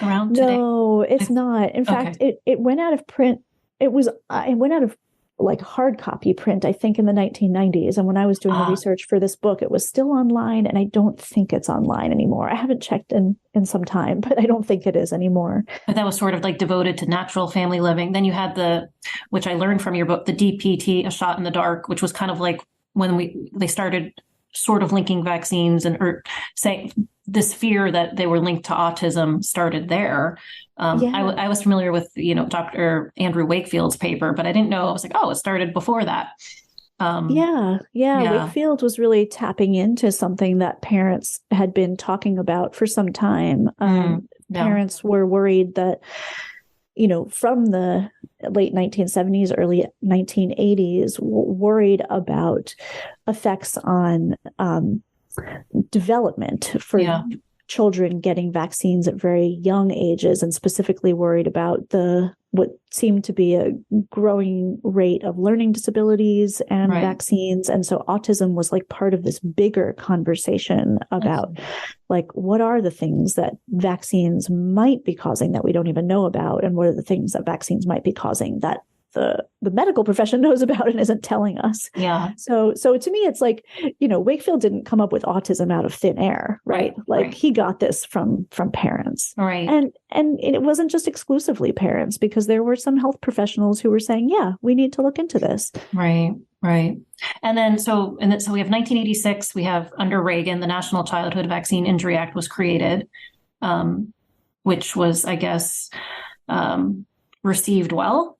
around today? No, it's not. In fact, it went out of print. It went out of like hard copy print, I think, in the 1990s. And when I was doing the research for this book, it was still online, and I don't think it's online anymore. I haven't checked in some time, but I don't think it is anymore. But that was sort of like devoted to natural family living. Then you had which I learned from your book, the DPT, A Shot in the Dark, which was kind of like when they started sort of linking vaccines or saying this fear that they were linked to autism started there. I was familiar with, Dr. Andrew Wakefield's paper, but I didn't know. I was like, oh, it started before that. Wakefield was really tapping into something that parents had been talking about for some time. Parents were worried that, from the late 1970s, early 1980s, worried about effects on development for children getting vaccines at very young ages, and specifically worried about what seemed to be a growing rate of learning disabilities and vaccines. And so autism was like part of this bigger conversation about like, what are the things that vaccines might be causing that we don't even know about? And what are the things that vaccines might be causing that the medical profession knows about and isn't telling us. Yeah. So to me, it's like, Wakefield didn't come up with autism out of thin air, right? He got this from parents. Right. And it wasn't just exclusively parents, because there were some health professionals who were saying, yeah, we need to look into this. Right. Right. And then so we have 1986, we have under Reagan, the National Childhood Vaccine Injury Act was created, which was, I guess, received well.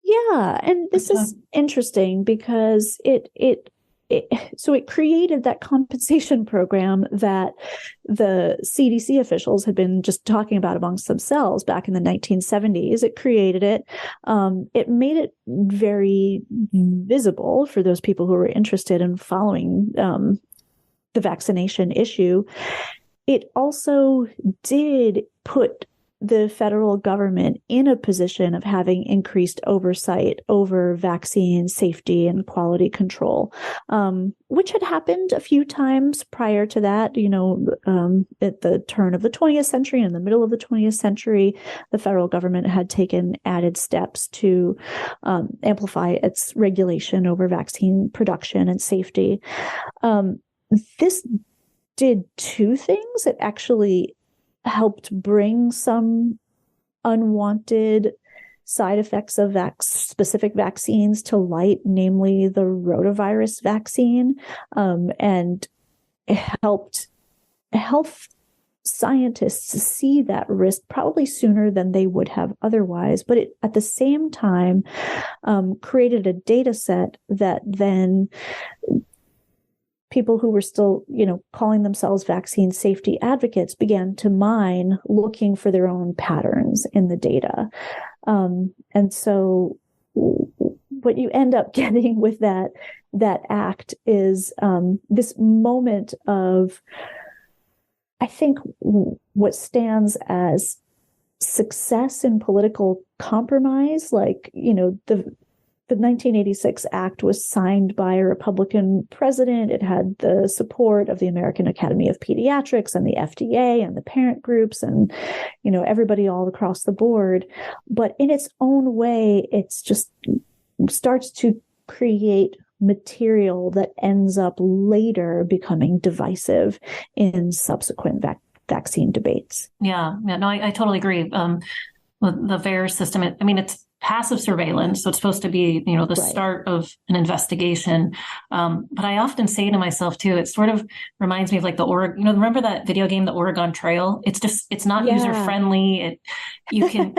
Yeah, and this is interesting because it created that compensation program that the CDC officials had been just talking about amongst themselves back in the 1970s. It created it. It made it very visible for those people who were interested in following the vaccination issue. It also did put the federal government in a position of having increased oversight over vaccine safety and quality control, which had happened a few times prior to that. At the turn of the 20th century and in the middle of the 20th century, the federal government had taken added steps to amplify its regulation over vaccine production and safety. This did two things. It actually helped bring some unwanted side effects of specific vaccines to light, namely the rotavirus vaccine, and helped health scientists see that risk probably sooner than they would have otherwise. But it, at the same time, created a data set that then people who were still, calling themselves vaccine safety advocates began to mine, looking for their own patterns in the data. And so what you end up getting with that act is this moment of, I think, what stands as success in political compromise, like, the the 1986 Act was signed by a Republican president. It had the support of the American Academy of Pediatrics and the FDA and the parent groups and, everybody all across the board. But in its own way, it's just starts to create material that ends up later becoming divisive in subsequent vaccine debates. Yeah. No, I totally agree. The VAERS system, it's passive surveillance, so it's supposed to be, the right. start of an investigation. But I often say to myself too, it sort of reminds me of like the Oregon, remember that video game, the Oregon Trail? It's not user friendly. You can,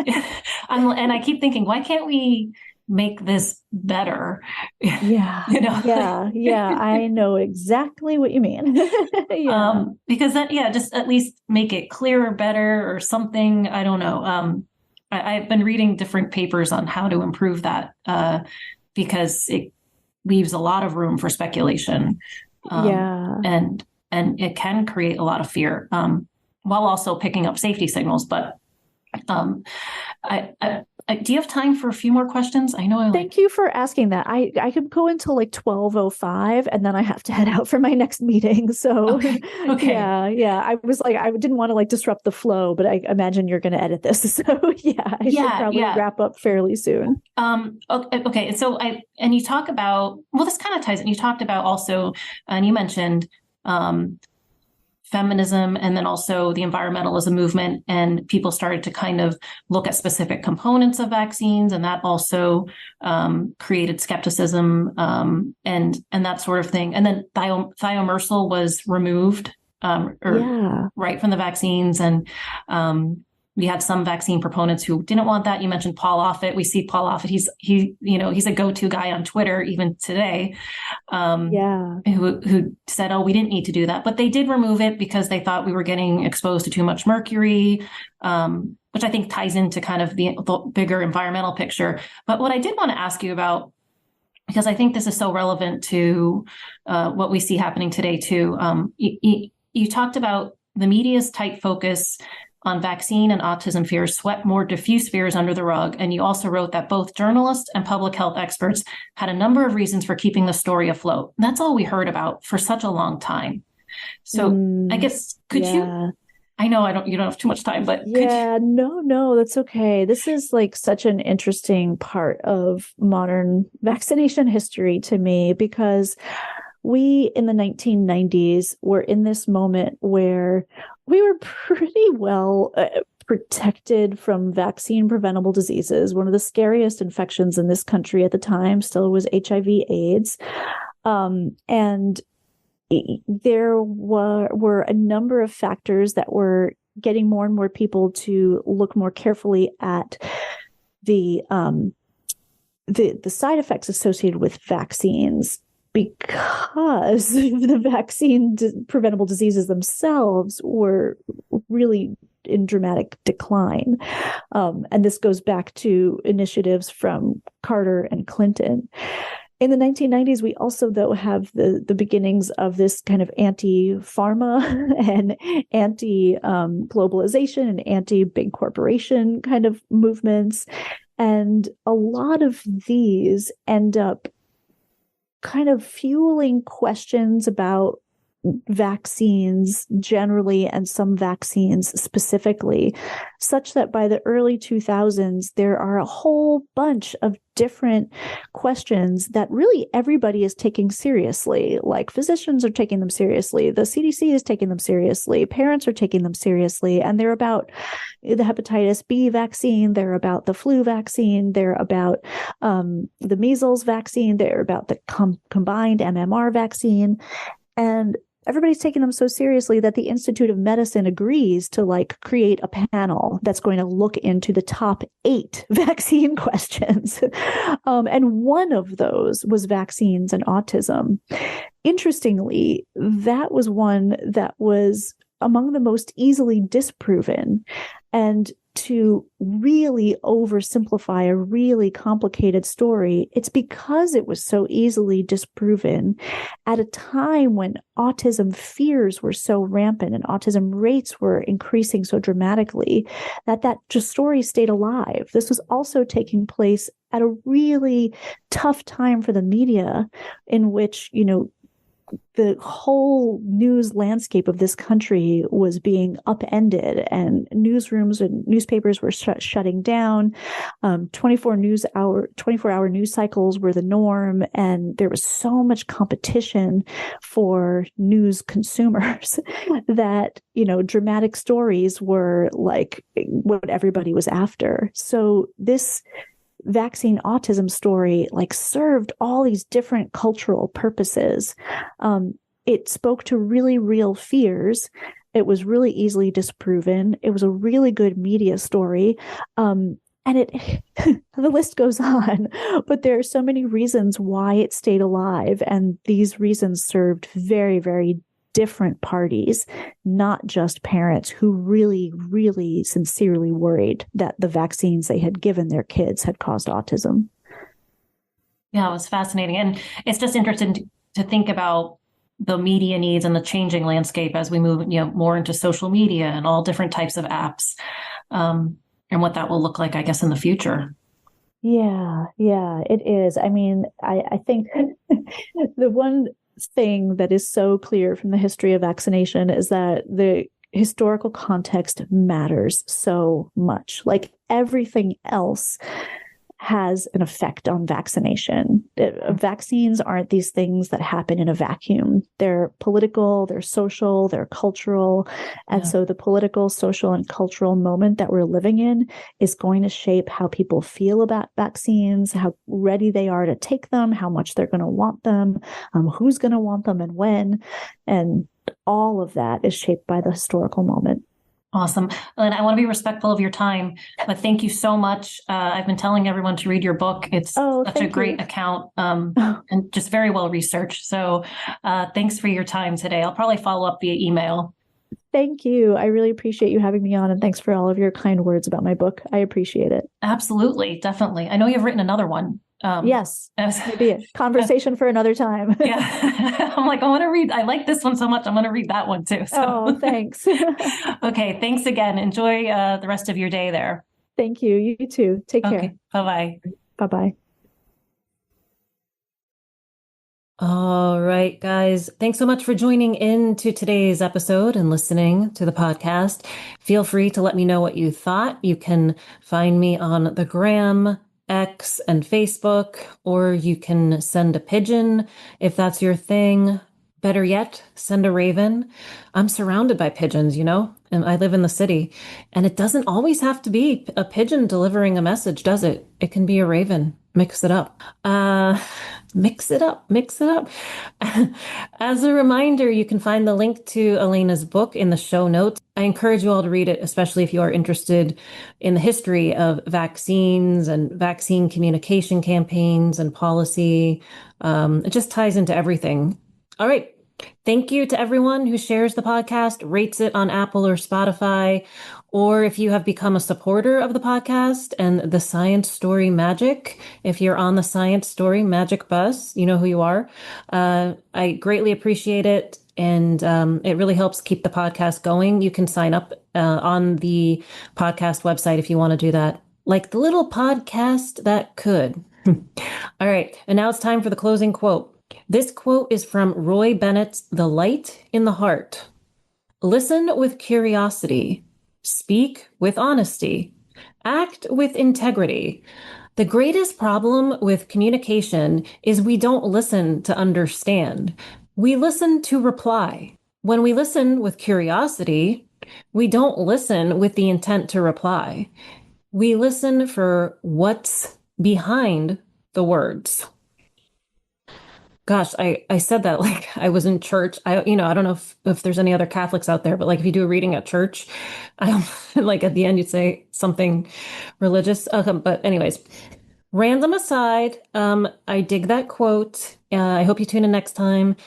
and I keep thinking, why can't we make this better? Yeah. Yeah. I know exactly what you mean. Because that, just at least make it clearer, better or something. I don't know. I've been reading different papers on how to improve that because it leaves a lot of room for speculation. And it can create a lot of fear while also picking up safety signals. But do you have time for a few more questions? I know. Thank you for asking that. I could go until like 12:05 and then I have to head out for my next meeting. So okay. Yeah. I was like, I didn't want to like disrupt the flow, but I imagine you're going to edit this. So I should probably wrap up fairly soon. Okay. So and you talk about, this kind of ties in. You talked about also, and you mentioned, feminism and then also the environmentalism movement, and people started to kind of look at specific components of vaccines, and that also created skepticism and that sort of thing. And then thiomersal was removed right from the vaccines, and we had some vaccine proponents who didn't want that. You mentioned Paul Offit. We see Paul Offit. He's a go-to guy on Twitter even today. Who said, "Oh, we didn't need to do that," but they did remove it because they thought we were getting exposed to too much mercury, which I think ties into kind of the bigger environmental picture. But what I did want to ask you about, because I think this is so relevant to what we see happening today too. You talked about the media's tight focus on vaccine and autism fears swept more diffuse fears under the rug. And you also wrote that both journalists and public health experts had a number of reasons for keeping the story afloat. That's all we heard about for such a long time. So I guess, could you, I know you don't have too much time, but no, that's okay. This is like such an interesting part of modern vaccination history to me, because we in the 1990s were in this moment where we were pretty well protected from vaccine preventable diseases. One of the scariest infections in this country at the time still was HIV/AIDS. And there were a number of factors that were getting more and more people to look more carefully at the side effects associated with vaccines, because the vaccine preventable diseases themselves were really in dramatic decline. And this goes back to initiatives from Carter and Clinton. In the 1990s, we also, though, have the beginnings of this kind of anti-pharma and anti-globalization and anti-big corporation kind of movements. And a lot of these end up kind of fueling questions about vaccines generally and some vaccines specifically, such that by the early 2000s, there are a whole bunch of different questions that really everybody is taking seriously. Like physicians are taking them seriously. The CDC is taking them seriously. Parents are taking them seriously. And they're about the hepatitis B vaccine. They're about the flu vaccine. They're about the measles vaccine. They're about the combined MMR vaccine. And everybody's taking them so seriously that the Institute of Medicine agrees to like create a panel that's going to look into the top 8 vaccine questions. And one of those was vaccines and autism. Interestingly, that was one that was among the most easily disproven. And to really oversimplify a really complicated story, it's because it was so easily disproven at a time when autism fears were so rampant and autism rates were increasing so dramatically that just story stayed alive. This was also taking place at a really tough time for the media, in which, the whole news landscape of this country was being upended, and newsrooms and newspapers were shutting down. 24-hour news cycles were the norm, and there was so much competition for news consumers that, dramatic stories were like what everybody was after. So this vaccine autism story served all these different cultural purposes. It spoke to really real fears. It was really easily disproven. It was a really good media story. And the list goes on, but there are so many reasons why it stayed alive. And these reasons served very, very different parties, not just parents who really, really sincerely worried that the vaccines they had given their kids had caused autism. Yeah, it was fascinating. And it's just interesting to think about the media needs and the changing landscape as we move, more into social media and all different types of apps, and what that will look like, I guess, in the future. Yeah, it is. I mean, I think the one thing that is so clear from the history of vaccination is that the historical context matters so much. Like everything else has an effect on vaccination. Vaccines aren't these things that happen in a vacuum. They're political, they're social, they're cultural. And so the political, social, and cultural moment that we're living in is going to shape how people feel about vaccines, how ready they are to take them, how much they're going to want them, who's going to want them and when. And all of that is shaped by the historical moment. Awesome. And I want to be respectful of your time, but thank you so much. I've been telling everyone to read your book. It's such a great account, and just very well researched. So thanks for your time today. I'll probably follow up via email. Thank you. I really appreciate you having me on, and thanks for all of your kind words about my book. I appreciate it. Absolutely. Definitely. I know you've written another one. Yes, maybe a conversation for another time. Yeah. I'm like, I want to read. I like this one so much. I'm going to read that one too. So. Oh, thanks. Okay. Thanks again. Enjoy the rest of your day there. Thank you. You too. Take care. Okay. Bye-bye. Bye-bye. All right, guys. Thanks so much for joining in to today's episode and listening to the podcast. Feel free to let me know what you thought. You can find me on the gram, X, and Facebook, or you can send a pigeon if that's your thing. Better yet, send a raven. I'm surrounded by pigeons, and I live in the city. And it doesn't always have to be a pigeon delivering a message, does it? It can be a raven. Mix it up. Mix it up. As a reminder, you can find the link to Elena's book in the show notes. I encourage you all to read it, especially if you are interested in the history of vaccines and vaccine communication campaigns and policy. It just ties into everything. All right. Thank you to everyone who shares the podcast, rates it on Apple or Spotify, or if you have become a supporter of the podcast and the Science Story Magic. If you're on the Science Story Magic bus, you know who you are. I greatly appreciate it. And it really helps keep the podcast going. You can sign up on the podcast website if you want to do that. Like the little podcast that could. All right. And now it's time for the closing quote. This quote is from Roy Bennett's The Light in the Heart. Listen with curiosity. Speak with honesty. Act with integrity. The greatest problem with communication is we don't listen to understand. We listen to reply. When we listen with curiosity, we don't listen with the intent to reply. We listen for what's behind the words. Gosh, I said that like I was in church. I don't know if there's any other Catholics out there, but like if you do a reading at church, like at the end you'd say something religious. But anyways, random aside, I dig that quote. I hope you tune in next time.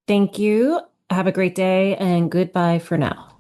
Thank you. Have a great day and goodbye for now.